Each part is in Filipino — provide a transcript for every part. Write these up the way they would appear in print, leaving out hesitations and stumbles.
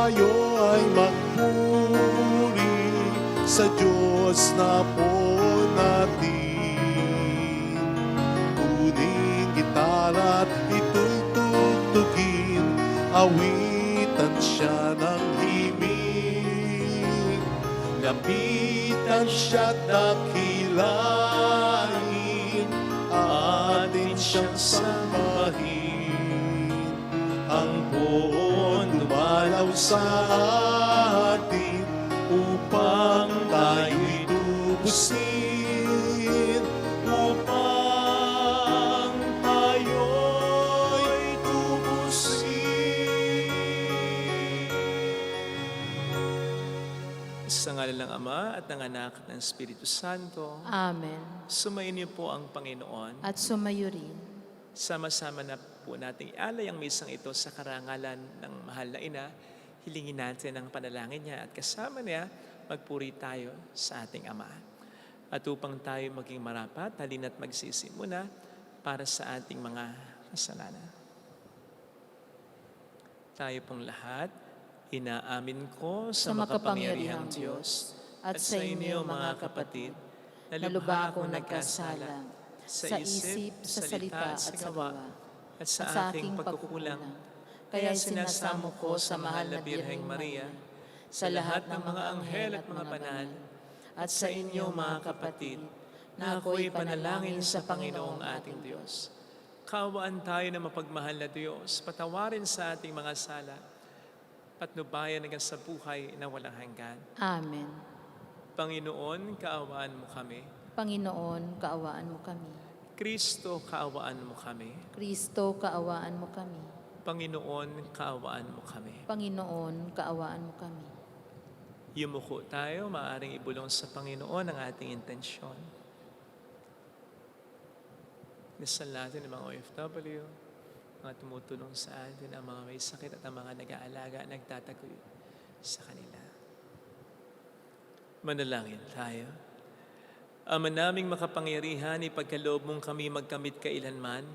tayo ay magpuri sa Diyos na po natin. Kunin gitara at itutugtugin, awitan siya ng himig. Lapitan siya at dakilain, atin siyang sambahin. Ang buon dumalaw sa atin upang tayo'y tubusin, upang tayo'y tubusin. Sa ngalan ng Ama at ng Anak at ng Espiritu Santo. Amen. Sumayin niyo po ang Panginoon. At sumayo rin. Sama-sama na po nating ialay ang misang ito sa karangalan ng mahal na ina. Hilingin natin ang panalangin niya at kasama niya magpuri tayo sa ating Ama. At upang tayo maging marapat, halina't magsisi muna para sa ating mga kasalanan. Tayo pong lahat, inaamin ko sa makapangyarihang Diyos at sa inyo mga kapatid, na lubha akong nagkasala sa isip, sa salita at sa gawa, at sa aking pagkukulang. Kaya sinasamo ko sa mahal na Birheng Maria, sa lahat ng mga anghel at mga banal, at sa inyo mga kapatid, na ako'y panalangin sa Panginoong ating Diyos. Kaawaan tayo na mapagmahal na Diyos, patawarin sa ating mga sala, patnubayan hanggang sa buhay na walang hanggan. Amen. Panginoon, kaawaan mo kami. Panginoon, kaawaan mo kami. Kristo, kaawaan mo kami. Kristo, kaawaan mo kami. Panginoon, kaawaan mo kami. Panginoon, kaawaan mo kami. Yumuko tayo, maaaring ibulong sa Panginoon ang ating intensyon. Dasal natin ang mga OFW, mga tumutulong sa atin, ang mga may sakit at ang mga nag-aalaga, nagtatagoy sa kanila. Manalangin tayo. Ama naming makapangyarihan, ipagkaloob mong kami magkamit kailanman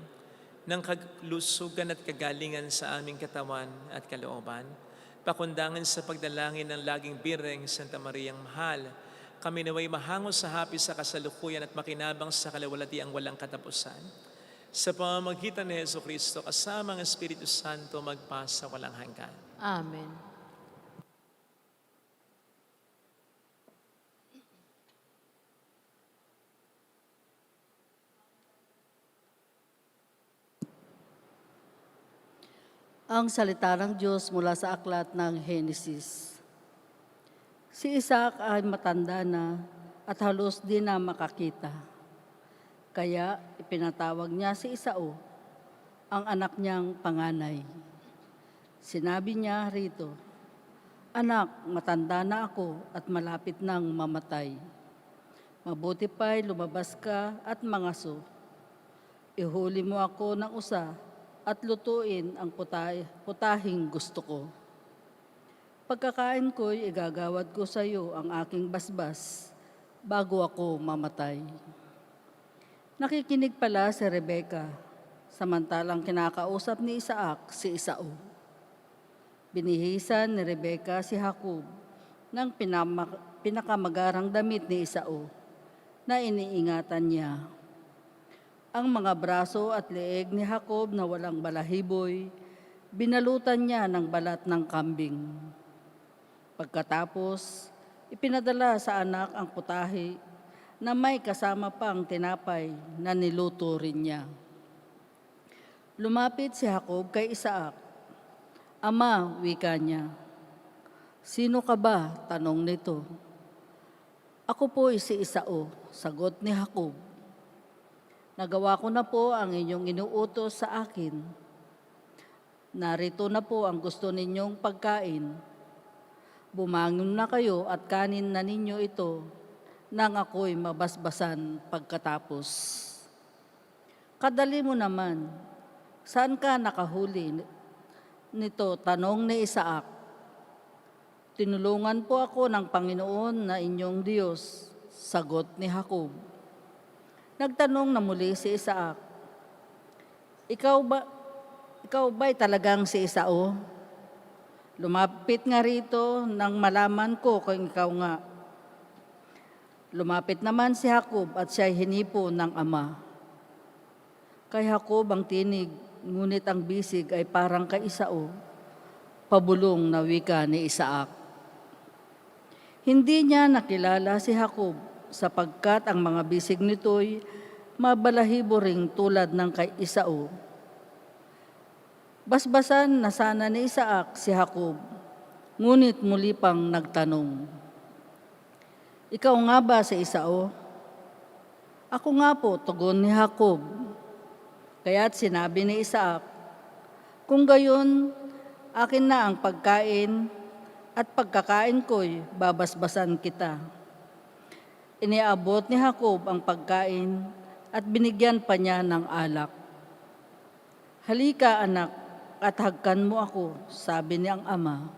ng kalusugan at kagalingan sa aming katawan at kalooban. Pakundangan sa pagdalangin ng laging bireng Santa Mariang Mahal, kami naway mahango sa hapis sa kasalukuyan at makinabang sa kalawalatiang walang katapusan. Sa pamamagitan ni Jesucristo, kasama ang Espiritu Santo, magpasa walang hanggan. Amen. Ang salita ng Diyos mula sa aklat ng Henesis. Si Isaac ay matanda na at halos di na makakita. Kaya ipinatawag niya si Esau, ang anak niyang panganay. Sinabi niya rito, "Anak, matanda na ako at malapit nang mamatay. Mabuti pa'y lumabas ka at mangaso. Ihuli mo ako ng usa at lutuin ang putahing gusto ko. Pagkakain ko'y igagawad ko sa iyo ang aking basbas bago ako mamatay." Nakikinig pala si Rebeka, samantalang kinakausap ni Isaac si Esau. Binihisan ni Rebeka si Jacob ng pinakamagarang damit ni Esau na iniingatan niya. Ang mga braso at leeg ni Jacob na walang balahiboy, binalutan niya ng balat ng kambing. Pagkatapos, ipinadala sa anak ang putahe na may kasama pang tinapay na niluto rin niya. Lumapit si Jacob kay Isaac. "Ama," wika niya. "Sino ka ba?" tanong nito. "Ako po si Esau," sagot ni Jacob. "Nagawa ko na po ang inyong inuutos sa akin. Narito na po ang gusto ninyong pagkain. Bumangon na kayo at kanin na ninyo ito nang ako'y mabasbasan pagkatapos." "Kadali mo naman, saan ka nakahuli nito?" tanong ni Isaac. "Tinulungan po ako ng Panginoon na inyong Diyos," sagot ni Jacob. Nagtanong na muli si Isaac, Ikaw ba'y talagang si Esau?" Lumapit nga rito nang malaman ko kung ikaw nga. Lumapit naman si Jacob at siya'y hinipo ng ama. Kay Jacob ang tinig, ngunit ang bisig ay parang kay Esau, pabulong na wika ni Isaac. Hindi niya nakilala si Jacob sapagkat ang mga bisig nito'y mabalahibo ring tulad ng kay Esau. Basbasan na sana ni Isaac si Jacob, ngunit muli pang nagtanong, "Ikaw nga ba si Esau?" "Ako nga po," tugon ni Jacob. Kaya't sinabi ni Isaac, "Kung gayon, akin na ang pagkain at pagkakain ko'y babasbasan kita." Iniabot ni Jacob ang pagkain at binigyan pa niya ng alak. "Halika anak, at hagkan mo ako," sabi niyang ama.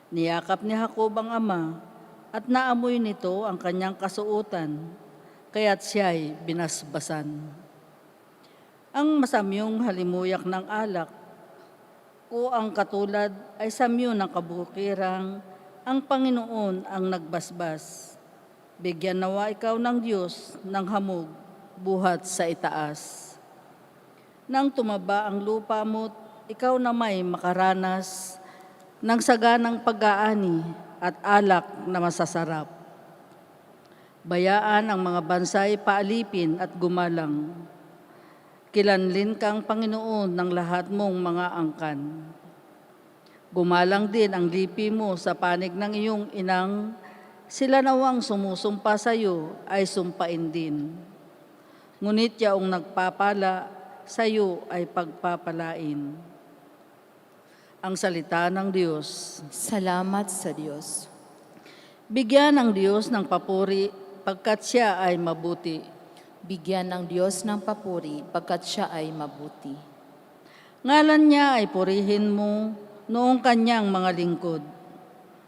Niyakap ni Jacob ang ama at naamoy nito ang kanyang kasuotan, kaya't siya'y binasbasan. Ang masamyong halimuyak ng alak o ang katulad ay samyo ng kabukirang ang Panginoon ang nagbasbas. Bigyan nawa ikaw ng Diyos ng hamog buhat sa itaas. Nang tumaba ang lupa mo't ikaw na may makaranas ng saganang pag-aani at alak na masasarap. Bayaan ang mga bansay paalipin at gumalang. Kilanlin kang Panginoon ng lahat mong mga angkan. Gumalang din ang lipi mo sa panig ng iyong inang, sila nawang sumusumpa sa iyo ay sumpain din. Ngunit yaong nagpapala sa iyo ay pagpapalain. Ang salita ng Diyos. Salamat sa Diyos. Bigyan ng Diyos ng papuri pagkat siya ay mabuti. Bigyan ng Diyos ng papuri pagkat siya ay mabuti. Ngalan niya ay purihin mo noong kanyang mga lingkod.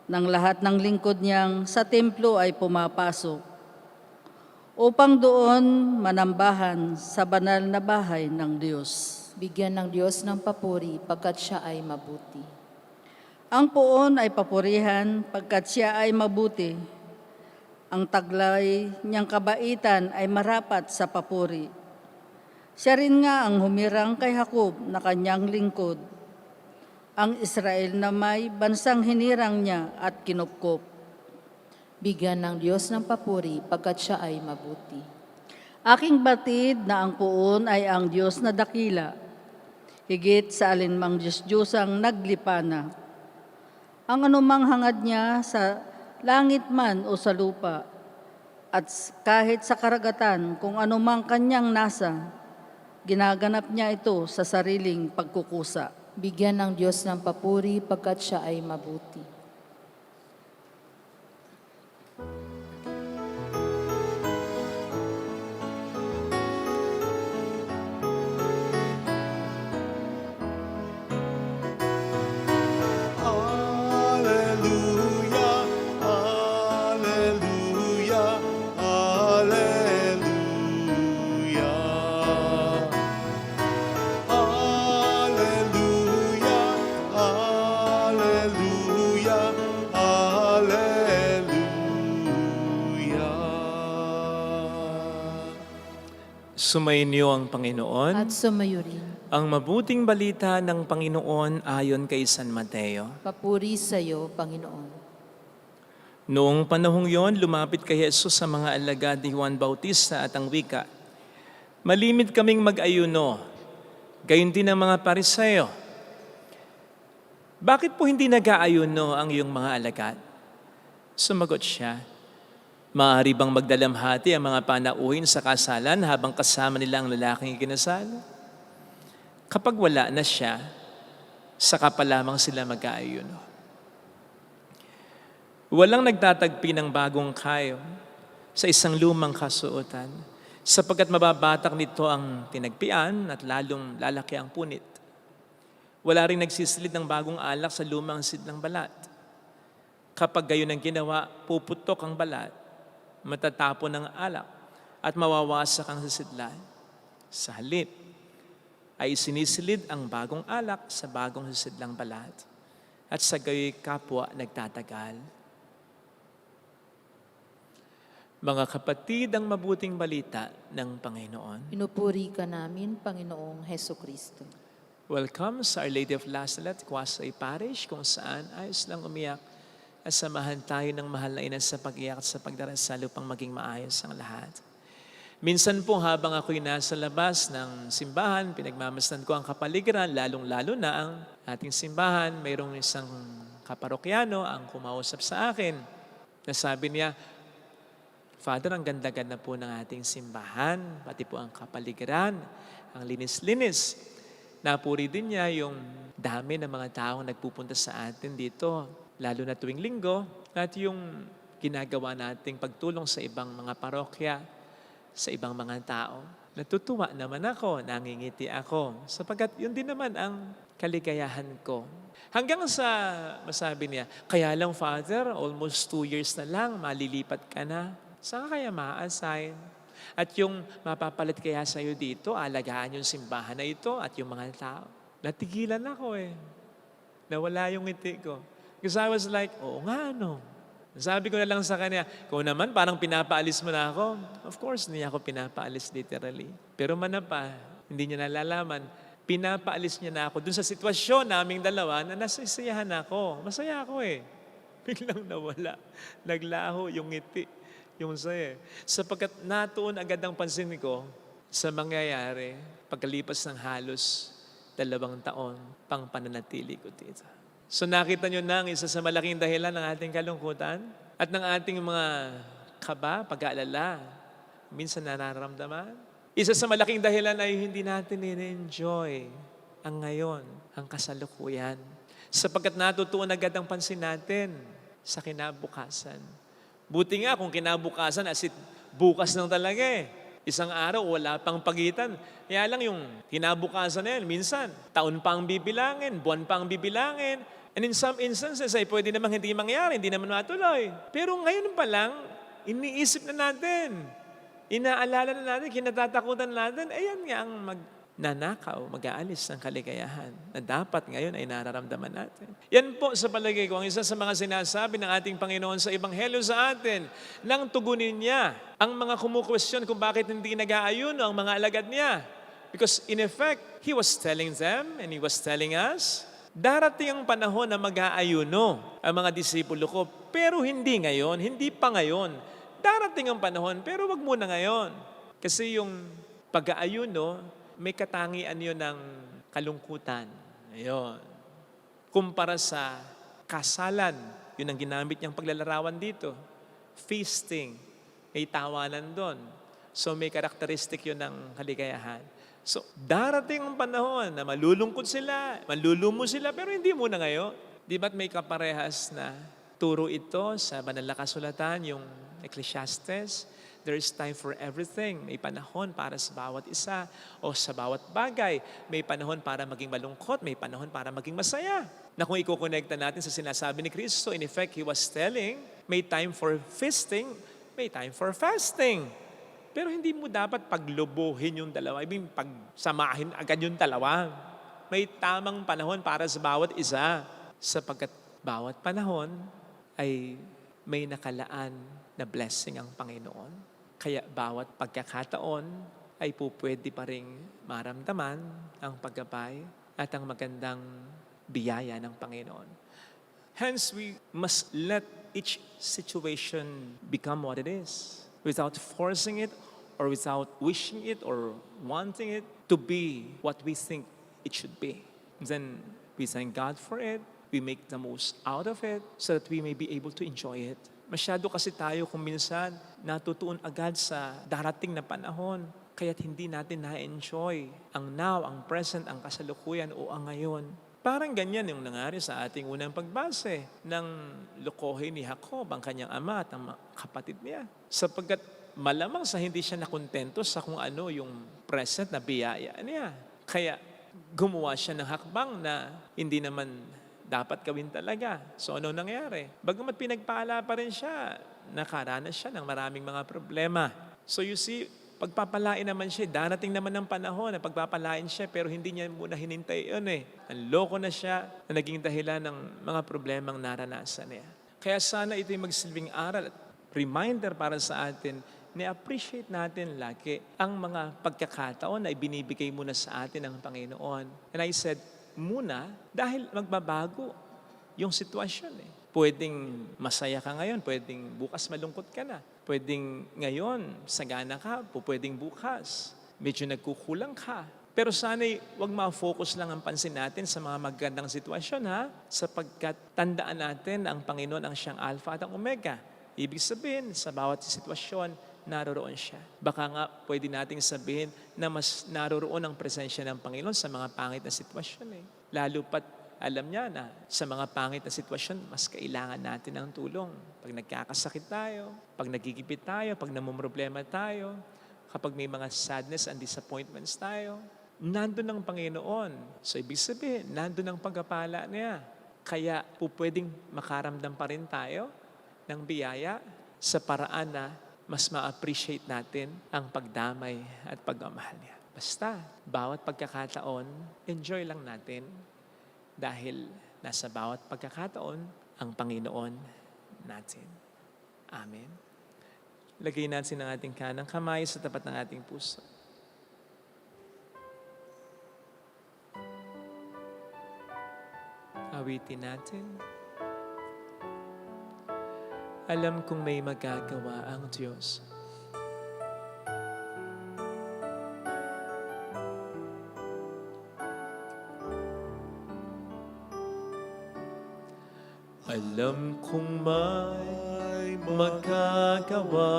Nang lahat ng lingkod niyang sa templo ay pumapasok, upang doon manambahan sa banal na bahay ng Diyos. Bigyan ng Diyos ng papuri pagkat siya ay mabuti. Ang poon ay papurihan pagkat siya ay mabuti. Ang taglay niyang kabaitan ay marapat sa papuri. Siya rin nga ang humirang kay Jacob na kanyang lingkod. Ang Israel na may bansang hinirang niya at kinupkop. Bigyan ng Diyos ng papuri pagkat siya ay mabuti. Aking batid na ang poon ay ang Diyos na dakila, higit sa alinmang Diyos-Diyosang naglipana. Ang anumang hangad niya sa langit man o sa lupa, at kahit sa karagatan kung anumang kanyang nasa, ginaganap niya ito sa sariling pagkukusa. Bigyan ng Diyos ng papuri pagkat siya ay mabuti. Hallelujah, hallelujah, hallelujah. Hallelujah, hallelujah, hallelujah. Sumainyo ang Panginoon. At sumayo rin. Ang mabuting balita ng Panginoon ayon kay San Mateo. Papuri sa iyo, Panginoon. Noong panahong yon, lumapit kay Jesus sa mga alagad ni Juan Bautista at ang wika, "Malimit kaming mag-ayuno, gayon din ang mga Pariseo. Bakit po hindi nag-aayuno ang iyong mga alagad?" Sumagot siya, "Maaari bang magdalamhati ang mga panauhin sa kasalan habang kasama nila ang lalaking ikinasal? Kapag wala na siya, saka pa lamang sila mag-aayuno." Walang nagtatagpi ng bagong kayo sa isang lumang kasuotan, sapagkat mababatak nito ang tinagpian at lalong lalaki ang punit. Wala rin nagsisilid ng bagong alak sa lumang sidlang balat. Kapag gayon ang ginawa, puputok ang balat, matatapon ang alak, at mawawasak ang sisidlan. Sa halip, ay sinisilid ang bagong alak sa bagong sisidlang balat. at sa gayoy kapwa nagtatagal. Mga kapatid, ang mabuting balita ng Panginoon. Pinupuri ka namin, Panginoong Heso Kristo. Welcome sa Our Lady of Lasalet, Quasay Parish, kung saan ayos lang umiyak at samahan tayo ng mahal na ina sa pag-iyak at sa pagdarasal upang maging maayos ang lahat. Minsan po habang ako'y nasa labas ng simbahan, pinagmamasdan ko ang kapaligiran, lalong-lalo na ang ating simbahan. Mayroong isang kaparokyano ang kumausap sa akin. Nasabi niya, Father, ang ganda-ganda po ng ating simbahan, pati po ang kapaligiran, ang linis-linis. Napuri din niya yung dami ng mga taong nagpupunta sa atin dito, lalo na tuwing linggo, at yung ginagawa nating pagtulong sa ibang mga parokya, sa ibang mga tao. Natutuwa naman ako, nangingiti ako, sapagkat yun din naman ang kaligayahan ko. Hanggang sa masabi niya, kaya lang Father, almost 2 years na lang, malilipat ka na. Saan kaya ma-assign? At yung mapapalit kaya sa'yo dito, alagaan yung simbahan na ito at yung mga tao. Natigilan ako Nawala yung ngiti ko. Because I was like, oo nga Sabi ko na lang sa kanya, kung naman parang pinapaalis mo na ako. Of course, hindi ako pinapaalis literally. Pero manapa, hindi niya nalalaman, pinapaalis niya na ako dun sa sitwasyon naming dalawa na nasisiyahan ako. Masaya ako Biglang nawala. Naglaho yung ngiti. Yung saya. Sapagkat natuon agad ang pansin ko sa mangyayari pagkalipas ng halos 2 taon pang pananatili ko dito. So nakita nyo na ang isa sa malaking dahilan ng ating kalungkutan at ng ating mga kaba, pag-aalala, minsan nararamdaman. Isa sa malaking dahilan ay hindi natin in-enjoy ang ngayon, ang kasalukuyan. Sapagkat natutuon agad ang pansin natin sa kinabukasan. Buti nga kung kinabukasan as bukas lang talaga Isang araw, wala pang pagitan. Kaya lang yung kinabukasan na yan, minsan, taon pa ang bibilangin, buwan pa ang bibilangin. And in some instances ay pwede namang hindi mangyari, hindi naman matuloy. Pero ngayon pa lang, iniisip na natin, inaalala na natin, kinatatakutan natin, ayan nga ang magnanakaw, mag-aalis ng kaligayahan na dapat ngayon ay nararamdaman natin. Yan po sa palagay ko ang isa sa mga sinasabi ng ating Panginoon sa Ebanghelyo sa atin nang tugunin niya ang mga kumukwestiyon kung bakit hindi nag-aayuno ang mga alagad niya. Because in effect, He was telling them and He was telling us, darating ang panahon na mag-aayuno ang mga disipulo ko, pero hindi ngayon, hindi pa ngayon. Darating ang panahon, pero wag muna ngayon. Kasi yung pag-aayuno, may katangian yun ng kalungkutan. Ayun. Kumpara sa kasalan, yun ang ginamit niyang paglalarawan dito. Feasting, may tawanan doon. So may karakteristik yun ng kaligayahan. So darating ang panahon na malulungkot sila, malulumo sila, pero hindi muna ngayon. Di ba't may kaparehas na turo ito sa banal na kasulatan, yung Ecclesiastes? There is time for everything. May panahon para sa bawat isa o sa bawat bagay. May panahon para maging malungkot, may panahon para maging masaya. Na kung ikukonekta natin sa sinasabi ni Kristo, in effect, He was telling, may time for feasting, may time for fasting. Pero hindi mo dapat paglubuhin yung dalawa. I mean, pagsamahin agad yung dalawa. May tamang panahon para sa bawat isa. Sapagkat bawat panahon ay may nakalaan na blessing ang Panginoon. Kaya bawat pagkakataon ay pupwede pa rin maramdaman ang paggabay at ang magandang biyaya ng Panginoon. Hence, we must let each situation become what it is without forcing it or without wishing it or wanting it to be what we think it should be. Then we thank God for it. We make the most out of it so that we may be able to enjoy it. Masyado kasi tayo kung minsan natutuon agad sa darating na panahon, kaya't hindi natin na-enjoy ang now, ang present, ang kasalukuyan o ang ngayon. Parang ganyan yung nangyari sa ating unang pagbase ng lokohin ni Jacob, ang kanyang ama at ang kapatid niya. Sapagkat malamang sa hindi siya nakontento sa kung ano yung present na biyaya niya. Kaya gumawa siya ng hakbang na hindi naman dapat gawin talaga. So ano nangyari? Bagamat pinagpala pa rin siya, nakaranas siya ng maraming mga problema. So you see, Pagpapalain naman siya, darating naman ng panahon na pagpapalain siya pero hindi niya muna hinintay yun eh. Nanloko na siya na naging dahilan ng mga problemang naranasan niya. Kaya sana ito'y magsilbing aral at reminder para sa atin na appreciate natin lagi ang mga pagkakataon na ibinibigay muna sa atin ng Panginoon. And I said, muna dahil magbabago yung sitwasyon eh. Pwedeng masaya ka ngayon, pwedeng bukas malungkot ka na. Pwedeng ngayon, sagana ka, pwedeng bukas, medyo nagkukulang ka. Pero sana'y huwag ma-focus lang ang pansin natin sa mga magandang sitwasyon ha, sapagkat tandaan natin ang Panginoon ang siyang Alpha at ang Omega. Ibig sabihin, sa bawat sitwasyon, naroroon siya. Baka nga pwede nating sabihin na mas naroroon ang presensya ng Panginoon sa mga pangit na sitwasyon eh. Lalo pat alam niya na sa mga pangit na sitwasyon, mas kailangan natin ng tulong. Pag nagkakasakit tayo, pag nagigipit tayo, pag namumroblema tayo, kapag may mga sadness and disappointments tayo, nandun ang Panginoon. So ibig sabihin, nandun ang pagpapala niya. Kaya po pwedeng makaramdam pa rin tayo ng biyaya sa paraan na mas ma-appreciate natin ang pagdamay at pagmamahal niya. Basta, bawat pagkakataon, enjoy lang natin dahil nasa bawat pagkakataon ang Panginoon natin. Amen. Lagay natin ang ating kanang kamay sa tapat ng ating puso. Awitin natin. Alam kong may magagawa ang Diyos. Alam kong may magagawa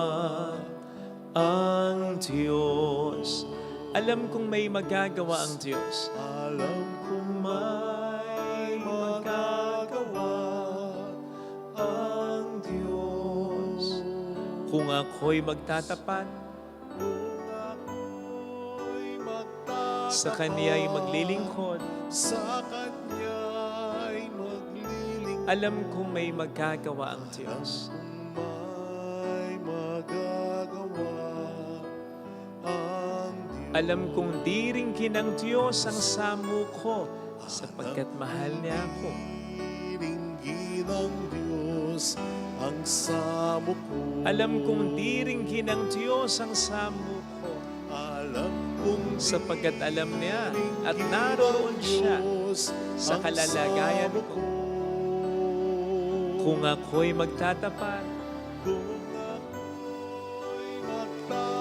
ang Diyos. Alam kong may magagawa ang Diyos. Alam kong may magagawa ang Diyos. Kung ako'y magtatapat, Kung ako'y magtatapat sa Kaniya'y maglilingkod, sa Kanya'y maglilingkod. alam kong may magagawa ang Diyos. May magagawa ang Diyos. Alam kong diringgin ng Diyos ang samo ko sapagkat mahal niya ako. Diringgin ng Diyos ang samo ko. Alam kong diringgin ng Diyos ang samo ko Alam kong sapagkat alam niya at naroroon siya sa kalalagayan ko. Kung ako'y magtatapat,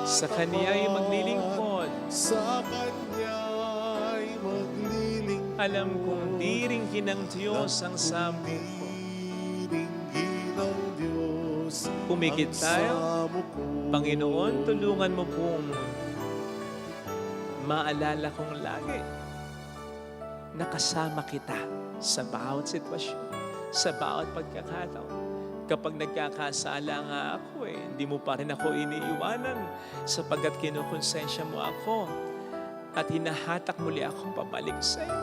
sa Kaniya'y maglilingkod, sa Kanya'y maglilingkod. alam kong diringgin ng Diyos ang samo ko. Diringgin ng Diyos Pumikit ang tayo. samo ko. Panginoon, tulungan mo pong maalala kong lagi na kasama kita sa bawat sitwasyon, sa bawat pagkakataon. Kapag nagkakasala nga ako hindi mo pa rin ako iniiwanan sapagkat kinukonsensya mo ako at hinahatak muli akong pabalik sa iyo.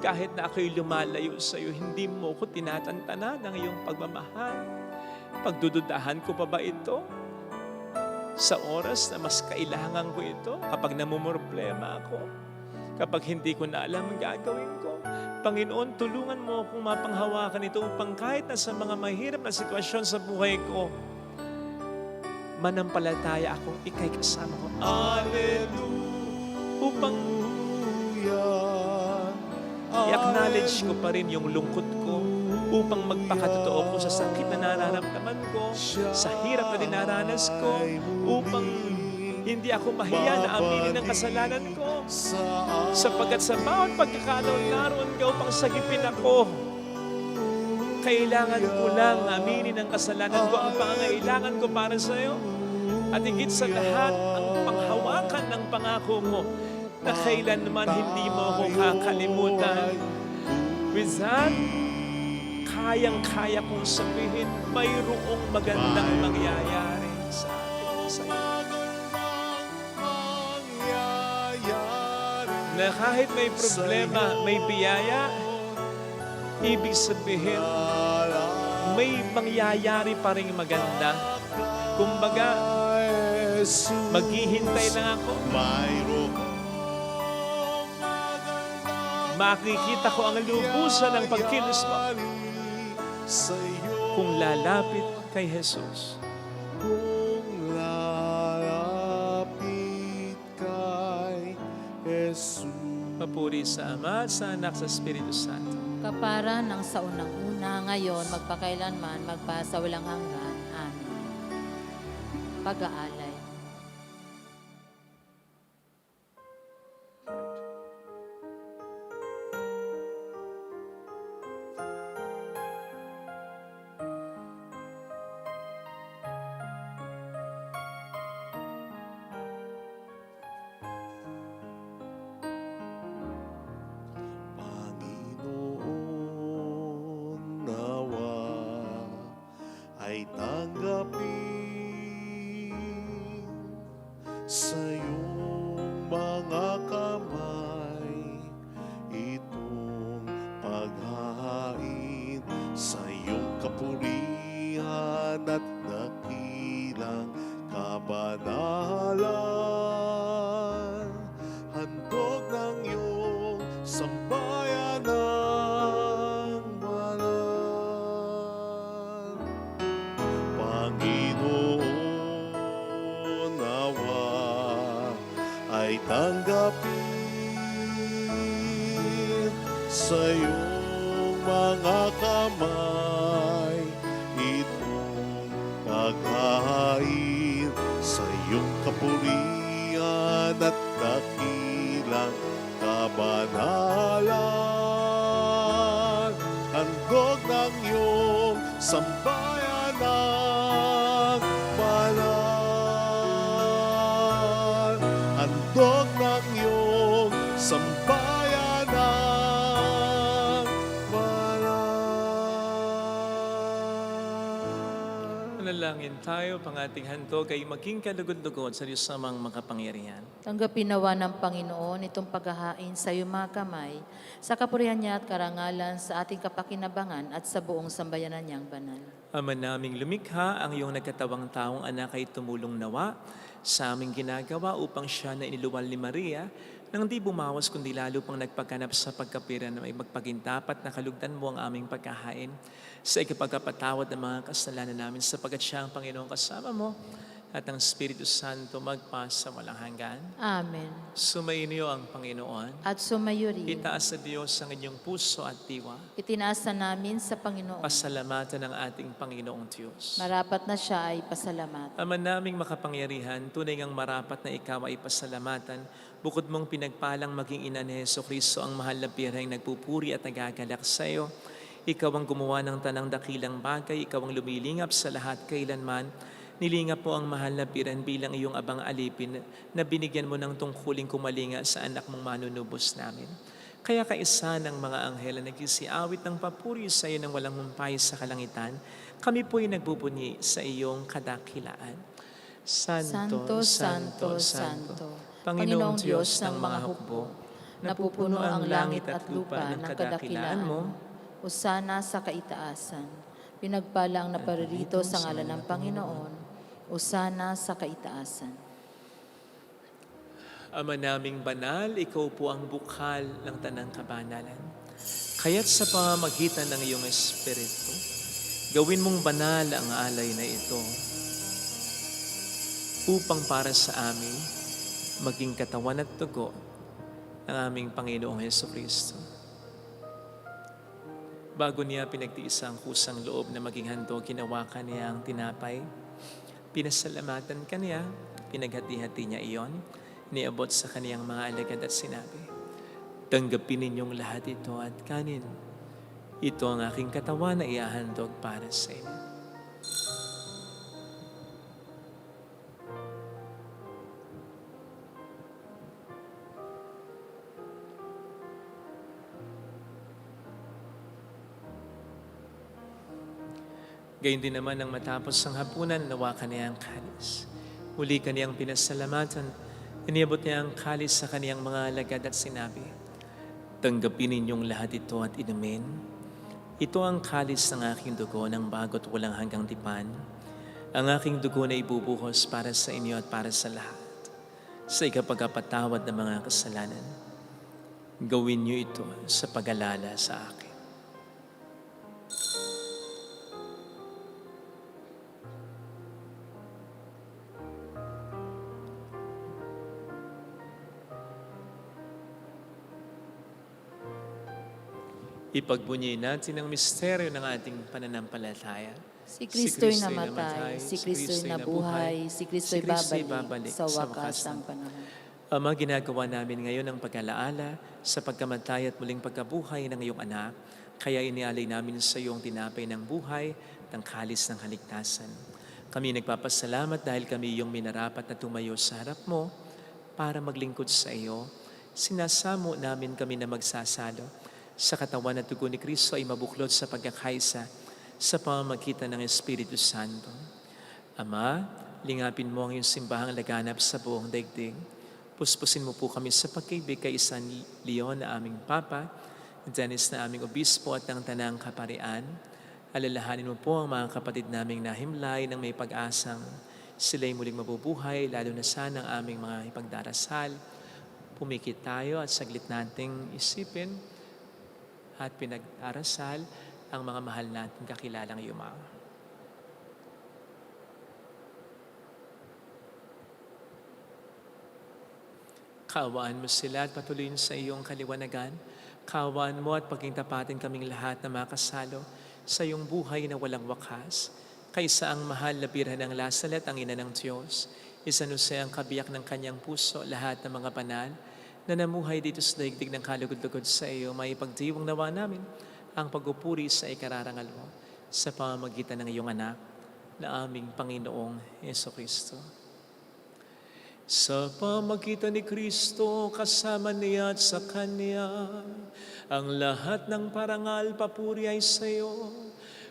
Kahit na ako'y lumalayo sa iyo, hindi mo ko tinatantanan ng iyong pagmamahal. Pagdududahan ko pa ba ito? Sa oras na mas kailangan ko ito, kapag namumroblema ako, kapag hindi ko na alam ang gagawin ko, Panginoon, tulungan mo akong mapanghawakan ito upang kahit na sa mga mahirap na sitwasyon sa buhay ko, manampalataya akong ika'y kasama ko. Hallelujah. Upang i-acknowledge ko pa rin yung lungkot ko, upang magpakatotoo ko sa sakit na nararamdaman ko, sa hirap na dinaranas ko, upang hindi ako mahiya na aminin ang kasalanan ko. Sapagkat sa bawat pagkakataon naroon ka upang sagipin ako, kailangan ko lang aminin ang kasalanan ko, ang pangangailangan ko para sa iyo. At higit sa lahat, ang panghawakan ng pangako mo na kailanman hindi mo ako kakalimutan. With that, kayang-kaya kong sabihin, mayroong magandang mangyayari sa atin, sa iyo. Na kahit may problema, may biyaya, ibig sabihin, may mangyayari pa rin maganda. Kumbaga, Jesus. Maghihintay lang ako. Mayroong magandang Makikita ko ang lubusan ng pagkilos mo sa'yo. kung lalapit kay Jesus. Kung lalapit kay Jesus. Papuri sa Ama, sa Anak, sa Espiritu Santo. Kapara ng sa unang-una, ngayon, magpakailanman, magpasawalang hanggan. Amen. Pag-aalay. Panginoon, nawa ay tanggapin sa iyong mga kamay itong paghahain sa iyong kapurihan at dakilang kabanalan. Handog ng iyong sambayan ng banal. Panginoon, nawa ay tanggapin sa iyong mga kamay itong paghahain sa iyong kapurihan at dakilang kabanalan. Handog ng iyong sambayan ng banal. Handog ng iyong sambayan ng banal. Manalangin tayo, pang ating handog ay maging kalugod-lugod sa Diyos namang makapangyarihan. Tanggapin nawa ng Panginoon itong paghahain sa iyong mga kamay, sa kapurihan niya at karangalan sa ating kapakinabangan at sa buong sambayanan niyang banal. Ama naming lumikha, ang iyong nagkatawang taong anak ay tumulong nawa sa aming ginagawa upang siya na iniluwal ni Maria nang di bumawas kundi lalo pang nagpagganap sa pagkapira na may magpagintapat na kalugdan mo ang aming pagkahain sa ikapagkapatawad ng mga kasalanan namin sapagat siya ang Panginoong kasama mo at ang Espiritu Santo magpasa walang hanggan. Amen. Sumainyo ang Panginoon. At sumayo rin, Itaas sa Diyos ang inyong puso at diwa. itinaasa namin sa Panginoon. Pasalamatan ng ating Panginoong Diyos. Marapat na siya ay pasalamat. Ama naming makapangyarihan, tunay ngang marapat na ikaw ay pasalamatan, bukod mong pinagpalang maging ina ni Jesucristo ang mahal na birheng nagpupuri at nagagalak sa iyo. Ikaw ang gumawa ng tanang dakilang bagay, ikaw ang lumilingap sa lahat kailanman. Nilingap mo ang mahal na birhen bilang iyong abang alipin na binigyan mo ng tungkuling kumalinga sa anak mong manunubos namin. Kaya kaisa ng mga anghel na nagsisiawit ng papuri sa iyo ng walang humpay sa kalangitan, kami po'y nagbubunyi sa iyong kadakilaan. Santo, Santo, Santo, Panginoong Diyos ng mga hukbo, napupuno ang langit at lupa ng kadakilaan mo, usana sa kaitaasan. Pinagpala ang naparirito sa ngalan ng Panginoon, usana sa kaitaasan. Ama naming banal, ikaw po ang bukal ng tanang kabanalan. Kaya't sa pamamagitan ng iyong Espiritu, gawin mong banal ang alay na ito upang para sa amin maging katawan at dugo ng aming Panginoong Jesucristo. Bago niya pinagtiis ang kusang loob na maging handog, ginawakan niya ang tinapay. Pinasalamatan kaniya, pinaghati-hati niya iyon, niabot sa kaniyang mga alagad at sinabi, tanggapin ninyong lahat ito at kanin. Ito ang aking katawan na iahandog para sa inyo. Gayun din naman nang matapos ang hapunan, nawakan niya ang kalis. Muli kaniyang pinasalamatan, iniabot niya ang kalis sa kaniyang mga alagad at sinabi, tanggapin ninyong lahat ito at inumin. Ito ang kalis ng aking dugo ng bago't walang hanggang tipan. Ang aking dugo na ibubuhos para sa inyo at para sa lahat, sa ikapagpatawad ng mga kasalanan. Gawin niyo ito sa pag-alala sa akin. Ipagbunyi natin ang misteryo ng ating pananampalataya. Si Kristo'y namatay, si Kristo'y nabuhay, si Kristo'y babalik sa wakas ng panahon. Ama, ginagawa namin ngayon ang pag-alaala sa pagkamatay at muling pagkabuhay ng iyong anak. Kaya inialay namin sa iyong tinapay ng buhay, ng kalis ng kaligtasan. Kami nagpapasalamat dahil kami iyong minarapat na tumayo sa harap mo para maglingkod sa iyo. Sinasamo namin kami na magsasalo sa katawan at dugo ni Kristo ay mabuklod sa pagkakaisa sa pamamagitan ng Espiritu Santo. Ama, lingapin mo ang iyong simbahang laganap sa buong daigdig. Puspusin mo po kami sa pag-ibig kay San Leon na aming Papa, Dennis na aming Obispo at ng Tanang Kaparian. Alalahanin mo po ang mga kapatid naming nahimlay ng may pag-asang sila'y muling mabubuhay, lalo na sana ang aming mga ipagdarasal. Pumikit tayo at saglit nating isipin at pinag-arasal ang mga mahal natin kakilalang yumaw. Kaawaan mo sila at patuloyin sa iyong kaliwanagan. Kaawaan mo at pagkingtapatin kaming lahat na makasalo sa iyong buhay na walang wakas. Kaysa ang mahal na birhen ng Lasalet, ang ina ng Diyos, isanusay ang kabiyak ng kanyang puso, lahat ng mga banal na namuhay dito sa daigdig ng kalugod-lugod sa iyo, may pagdiwang nawa namin ang pagpupuri sa ikararangal mo sa pamamagitan ng iyong anak na aming Panginoong Jesucristo. Sa pamamagitan ni Kristo, kasama niya at sa Kanya, ang lahat ng parangal papuri ay sa iyo,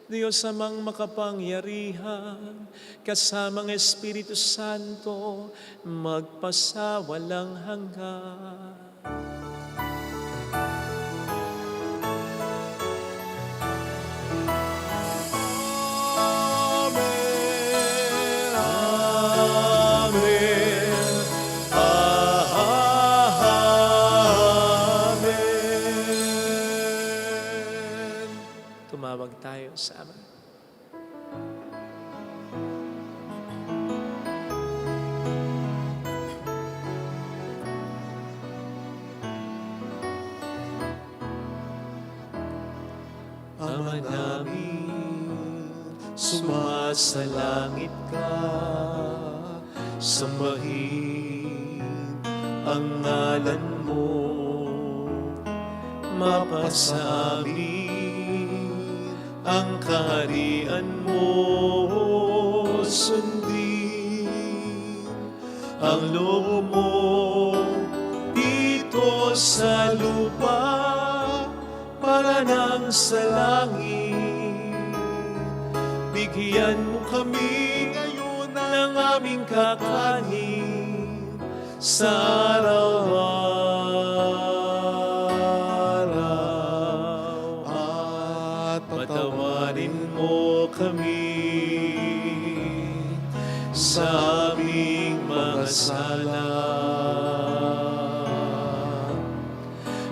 Diyos amang makapangyarihan, kasamang Espiritu Santo, magpasawalang hanggan. Amen. Amen. Amen. Tumawag tayo sa Ama. Ama namin, sumasalangit ka, sambahin ang ngalan mo, mapasa amin ang kaharian mo, sundin ang loob mo dito sa lupa para nang sa langit. Bigyan mo kami ngayon ng aming kakanin sa araw-araw. At Patawarin mo kami sa aming mga sala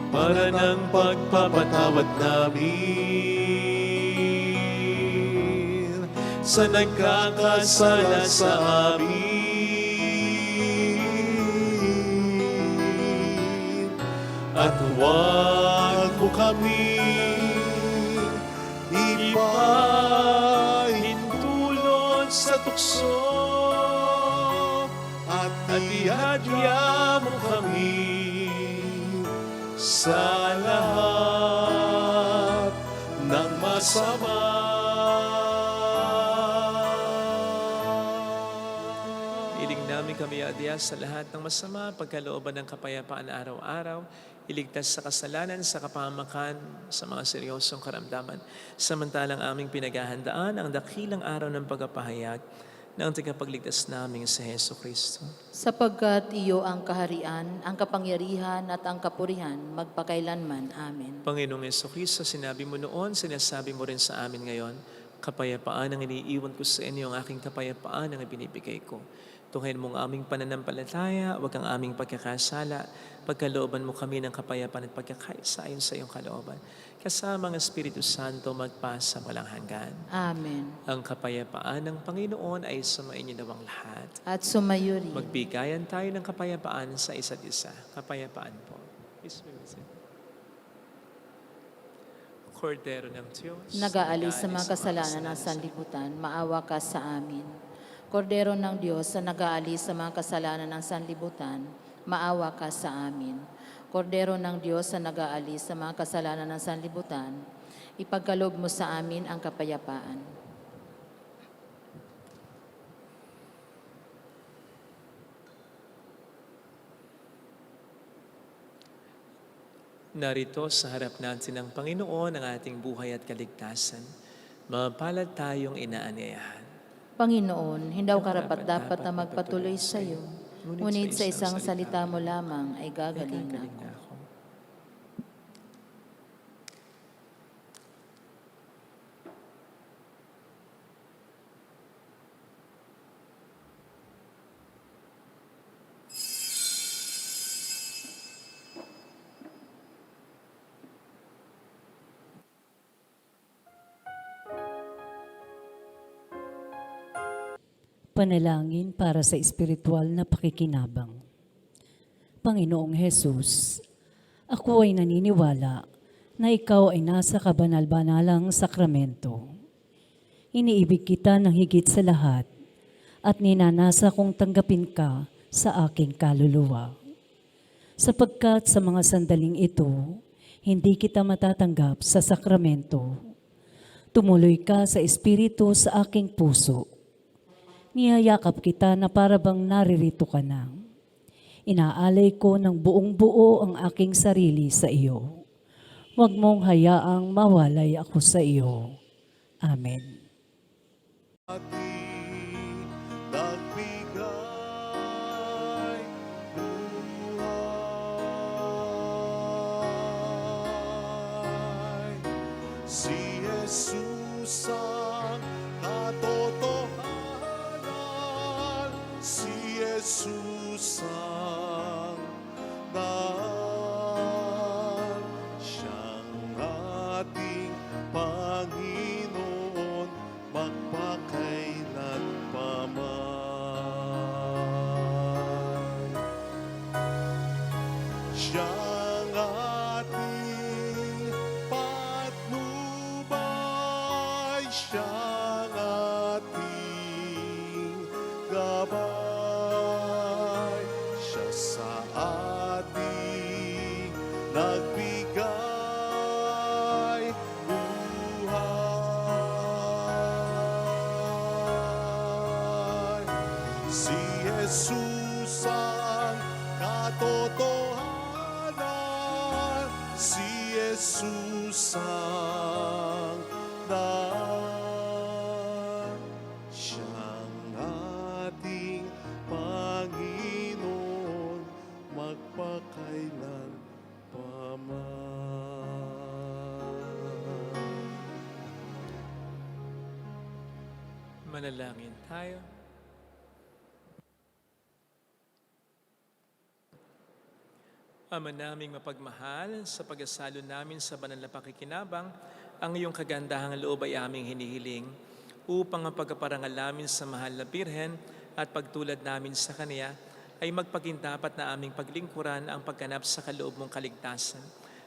para ng pagpapatawad namin sa nagkakasala sa amin. At huwag mo kami ipahintulot sa tukso at ihadya mo kami sa lahat ng masama. Iling namin kami adya sa lahat ng masama, pagkalooban ng kapayapaan araw-araw, iligtas sa kasalanan, sa kapahamakan, sa mga seryosong karamdaman. Samantalang aming pinaghahandaan ang dakilang araw ng pagpapahayag ng tagapagligtas namin sa Jesucristo. Sapagkat iyo ang kaharian, ang kapangyarihan at ang kapurihan, magpakailanman. Amen. Panginoong Jesucristo, sinabi mo noon, sinasabi mo rin sa amin ngayon, Kapayapaan ang iniiwan ko sa inyo, ang aking kapayapaan ang ibinibigay ko. Tunghayin mong aming pananampalataya, huwag ang aming pagkakasala. Pagkalooban mo kami ng kapayapaan at pagkakaisa ayon sa iyong kalooban. Kasama ang Espiritu Santo magpasa walang hanggan. Amen. Ang kapayapaan ng Panginoon ay sumainyo nawang lahat. At sumayo rin. Magbigayan tayo ng kapayapaan sa isa't isa. Kapayapaan po. Please be with you. Kordero ng Diyos, Nag-aalis sa mga kasalanan ng sanlibutan, maawa ka sa amin. Kordero ng Diyos na nag-aalis sa mga kasalanan ng sanlibutan, maawa ka sa amin. Kordero ng Diyos na nag-aalis sa mga kasalanan ng sanlibutan, ipagkaloob mo sa amin ang kapayapaan. Narito sa harap natin ng Panginoon ang ating buhay at kaligtasan. Mapalad tayong inaanyayahan. Panginoon, hindi ako karapat-dapat na magpatuloy sa iyo, ngunit sa isang salita mo lamang ay gagaling na ako. Panalangin para sa espiritual na pakikinabang. Panginoong Hesus, ako ay naniniwala na ikaw ay nasa kabanal-banalang sakramento. Iniibig kita ng higit sa lahat at ninanasa kong tanggapin ka sa aking kaluluwa. Sapagkat sa mga sandaling ito, hindi kita matatanggap sa sakramento. Tumuloy ka sa espiritu sa aking puso. Niyayakap kita na para bang naririto ka na. Inaalay ko ng buong buo ang aking sarili sa iyo. Huwag mong hayaang mawalay ako sa iyo. Amen. ating nagbigay buhay. Si Jesus ang katotohanan, si Jesus ang daan, siyang ating Panginoon, magpakailan pa man. Siyang ating patnubay, siyang ating gabay, siya sa ating nagbigay buhay. Si Jesus ang katotohanan, si Jesus ang daan, siyang ating Panginoon, magpakailan pa man. Manalangin tayo. Ama naming mapagmahal, sa pag-asalo namin sa banal na pakikinabang, ang iyong kagandahang loob ay aming hinihiling upang ang pagkaparangal namin sa mahal na Birhen at pagtulad namin sa Kaniya ay magpagindapat na aming paglingkuran ang pagganap sa kaloob mong kaligtasan.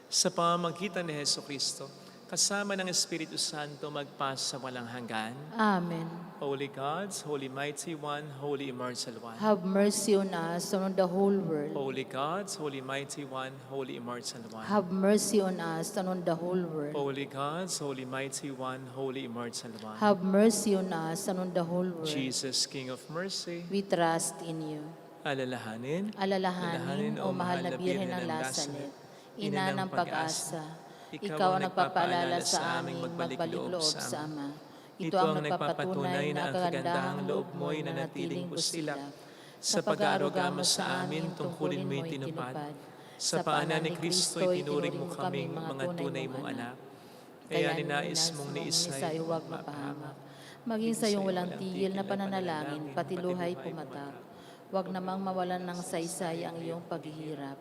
Sa pamamagitan ni Jesucristo, kasama ng Espiritu Santo magpasa walang hanggan. Amen. Holy Gods, Holy Mighty One, Holy Immortal One. Have mercy on us and on the whole world. Holy Gods, Holy Mighty One, Holy Immortal One. Have mercy on us and on the whole world. Holy Gods, Holy Mighty One, Holy Immortal One. Have mercy on us and on the whole world. Jesus, King of Mercy, We trust in you. alalahanin, Alalahanin, o mahal na Birhen ng Lazaret, ina ng pag-asa, ikaw ang nagpapaalala sa aming magbalik loob sa Ama. Ito ang nagpapatunay na ang kagandahang loob mo'y nanatiling busilak. Sa pag-aaruga mo sa amin, tungkulin mo'y tinupad. sa paanan ni Kristo, itinuring mo kaming mga tunay mong anak. Kaya ninais mong ni Isay huwag mapahamak. Maging sa iyong walang tigil na pananalangin, pati luhay pumatak. Huwag namang mawalan ng saysay ang iyong paghihirap.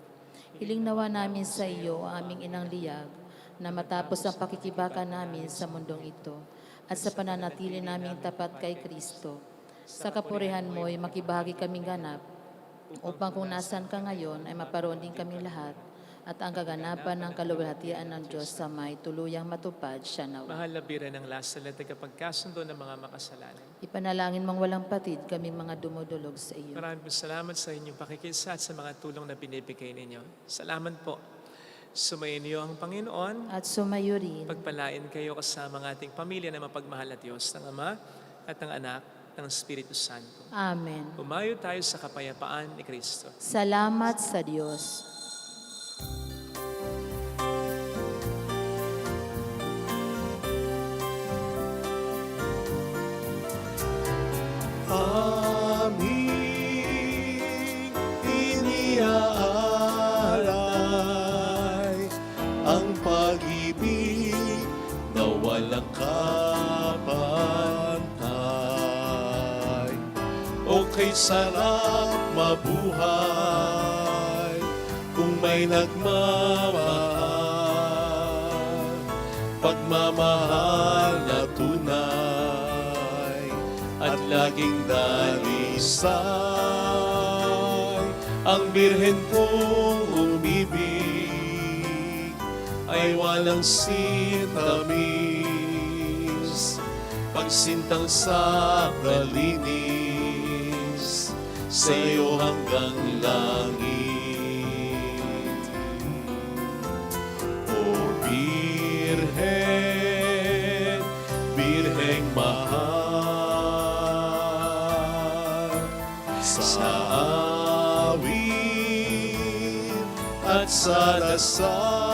Hiling nawa namin sa iyo, aming inang liyag, na matapos ang pakikibaka namin sa mundong ito, at sa pananatili naming tapat kay Kristo, sa kapurihan mo'y makibahagi kaming ganap, upang kung nasan ka ngayon ay maparoon din kami lahat, at ang kaganapan ng kaluwalhatian ng Diyos sa may tuluyang matupad siya nawa. Mahal na Birhen ng Lasal at tagapagkasundo ng mga makasalanan. Ipanalangin mong walang patid kaming mga dumudulog sa iyo. Maraming po salamat sa inyong pakikisa at sa mga tulong na binibigay ninyo. Salamat po. Sumayin niyo ang Panginoon. At sumayo rin. Pagpalain kayo kasama ng ating pamilya na mapagmahal at Diyos ng Ama at ng Anak ng Espiritu Santo. Amen. Umayo tayo sa kapayapaan ni Kristo. Salamat sa Diyos. Aming iniaalay ang pag-ibig na walang kapantay. O kay sarap mabuhay kung may nagmamahal, pagmamahal na tunay at laging dalisay. Ang Birhen kong umibig ay walang sintamis, pagsintang sa kalinis, sa iyo hanggang langit. O Birhen, Birheng mahal, sa awit at sa dasal